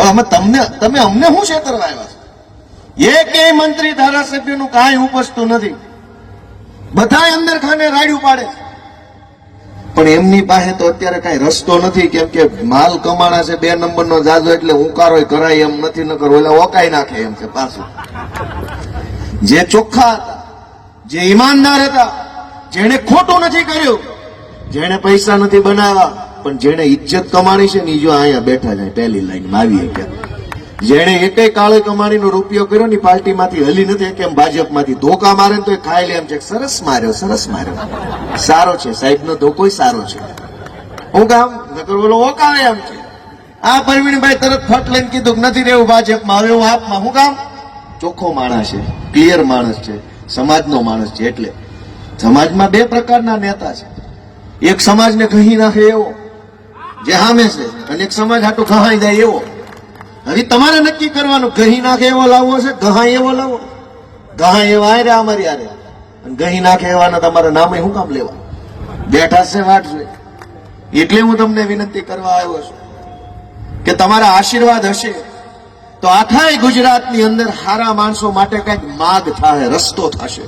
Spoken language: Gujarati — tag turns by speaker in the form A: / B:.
A: આમાં તમે અમને શું છેતરવા આવ્યા છો? એકેય મંત્રી ધારાસભ્યનું કાંઈ ઉપજતું નથી, બધા અંદર ખાને રાડ્યું પાડે છે. પણ એમની પાસે તો અત્યારે કઈ રસ્તો નથી, કેમ કે માલ કમાણા છે 2 નંબરનો જાજો, એટલે ઉકારો કરાય એમ નથી, નકર ઓલા ઓકાઈ નાખે એમ છે પાછું. જે ચોખ્ખા હતા, જે ઈમાનદાર હતા, જેને ખોટું નથી કર્યું, જેને પૈસા નથી બનાવ્યા, પણ જેને ઇજ્જત કમાણી છે ને એ જો અહીંયા બેઠા જાય પહેલી લાઈનમાં આવીએ કે જેને એકેય કાળે કમાણીનો રૂપિયો કર્યો ને પાર્ટીમાંથી હલી નથી, કેમ ભાજપમાંથી ધોકા મારે તો ખાઈ લે એમ છે, સરસ માર્યો, સારો છે સાહેબનો ધોકો સારો છે. હું કામ નકર બોલો ઓકાવે એમ છે. આ પરવીણભાઈ તરત ફટ લઈને કીધું કે નથી રહેવું ભાજપમાં, હવે હું આપમાં. હું કામ? ચોખ્ખો માણસ છે, ક્લિયર માણસ છે, સમાજનો માણસ છે. એટલે સમાજમાં 2 પ્રકારના નેતા છે. એક સમાજને કહી નાખે એવો જે સામે છે, અને એક સમાજ હાટું કહાઈ જાય એવો. હવે તમારે નક્કી કરવાનું, ગહી નાખે એવો લાવવો છે, ગહાઈ એવો લાવો. ગહાઈ એવા આરે અમારી આરે, અને ગહી નાખે એવાના તમારા નામે શું કામ લેવા? બેઠા છે વાટ જોઈ. એટલે હું તમને વિનંતી કરવા આવ્યો છું કે તમારા આશીર્વાદ હશે તો આખાય ગુજરાતની અંદર સારા માણસો માટે કઈક માર્ગ થાય, રસ્તો થશે.